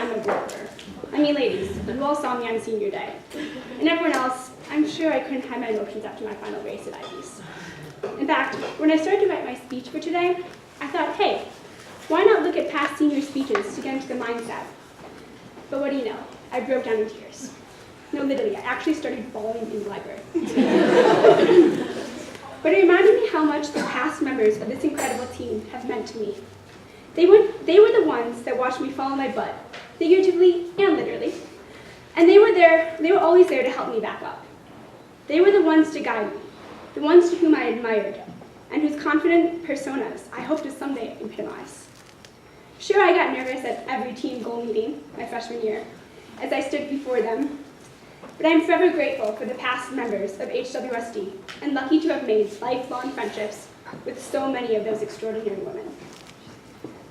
I'm a rover. I mean, ladies, you all saw me on senior day. And everyone else, I'm sure I couldn't hide my emotions after my final race at Ivy's. In fact, when I started to write my speech for today, I thought, hey, why not look at past senior speeches to get into the mindset? But what do you know? I broke down in tears. No, literally, I actually started bawling in the library. But it reminded me how much the past members of this incredible team have meant to me. They were the ones that watched me fall on my butt, figuratively and literally. And they were always there to help me back up. They were the ones to guide me, the ones to whom I admired, and whose confident personas I hope to someday epitomize. Sure, I got nervous at every team goal meeting my freshman year as I stood before them, but I am forever grateful for the past members of HWSD and lucky to have made lifelong friendships with so many of those extraordinary women.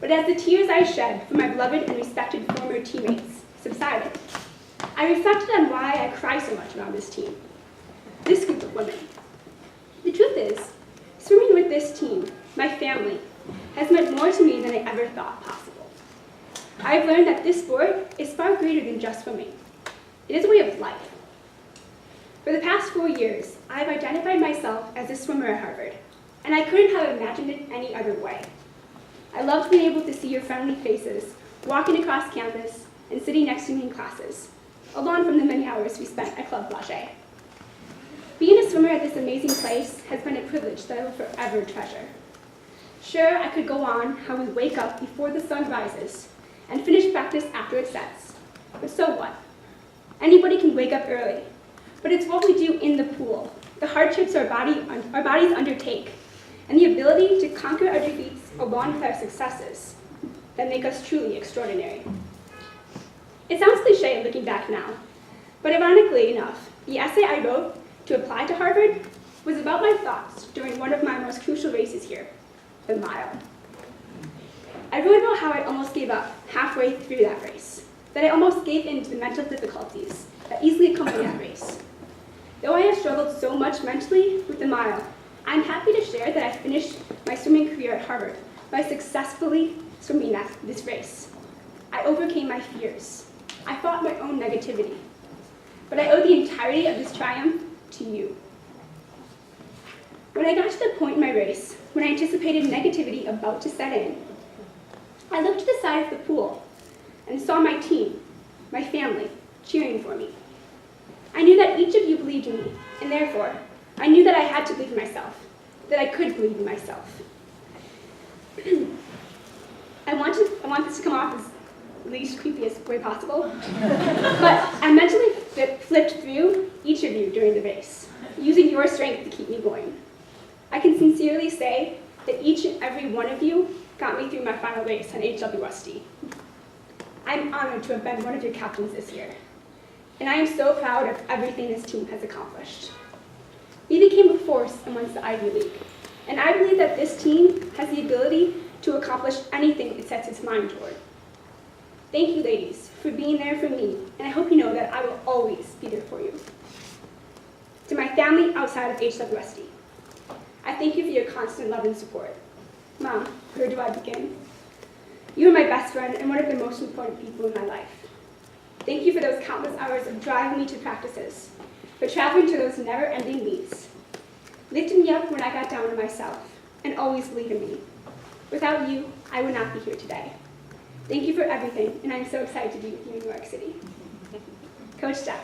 But as the tears I shed for my beloved and respected former teammates subsided, I reflected on why I cry so much around this team, this group of women. The truth is, swimming with this team, my family, has meant more to me than I ever thought possible. I've learned that this sport is far greater than just swimming. It is a way of life. For the past 4 years, I've identified myself as a swimmer at Harvard, and I couldn't have imagined it any other way. I loved being able to see your friendly faces, walking across campus, and sitting next to me in classes, along from the many hours we spent at Club Blanchet. Being a swimmer at this amazing place has been a privilege that I will forever treasure. Sure, I could go on how we wake up before the sun rises and finish practice after it sets, but so what? Anybody can wake up early, but it's what we do in the pool, the hardships our bodies undertake, and the ability to conquer our defeats along with our successes that make us truly extraordinary. It sounds cliche looking back now, but ironically enough, the essay I wrote to apply to Harvard was about my thoughts during one of my most crucial races here, the mile. I wrote about how I almost gave up halfway through that race, that I almost gave in to the mental difficulties that easily accompany that race. Though I have struggled so much mentally with the mile, I'm happy to share that I finished my swimming career at Harvard by successfully swimming this race. I overcame my fears. I fought my own negativity. But I owe the entirety of this triumph to you. When I got to the point in my race when I anticipated negativity about to set in, I looked to the side of the pool and saw my team, my family, cheering for me. I knew that each of you believed in me, and therefore, I knew that I had to believe in myself, that I could believe in myself. I want this to come off as the least creepiest way possible, but I mentally flipped through each of you during the race, using your strength to keep me going. I can sincerely say that each and every one of you got me through my final race on HWSD. I'm honored to have been one of your captains this year, and I am so proud of everything this team has accomplished. We became a force amongst the Ivy League, and I believe that this team has the ability to accomplish anything it sets its mind toward. Thank you, ladies, for being there for me, and I hope you know that I will always be there for you. To my family outside of HWSD, I thank you for your constant love and support. Mom, where do I begin? You are my best friend and one of the most important people in my life. Thank you for those countless hours of driving me to practices, for traveling to those never-ending meets, lifting me up when I got down on myself, and always believing me. Without you, I would not be here today. Thank you for everything, and I'm so excited to be with you in New York City. Coach Steph,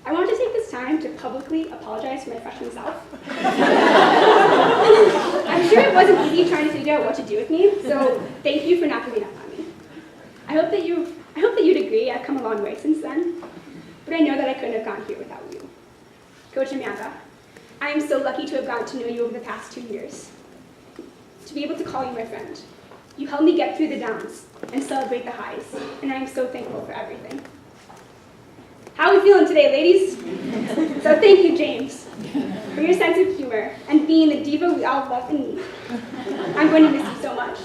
I want to take this time to publicly apologize for my freshman self. I'm sure it wasn't easy trying to figure out what to do with me, so thank you for not giving up on me. I hope that you'd agree I've come a long way since then, but I know that I couldn't have gotten here without you. Coach Amanda, I am so lucky to have gotten to know you over the past 2 years, to be able to call you my friend. You helped me get through the downs and celebrate the highs, and I am so thankful for everything. How are we feeling today, ladies? So thank you, James, for your sense of humor and being the diva we all love and need. I'm going to miss you so much.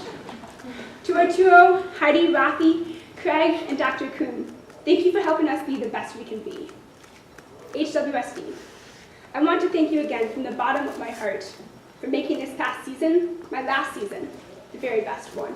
To Arturo, Heidi, Rafi, Craig, and Dr. Kuhn, thank you for helping us be the best we can be. HWSD, I want to thank you again from the bottom of my heart for making this past season, my last season, the very best one.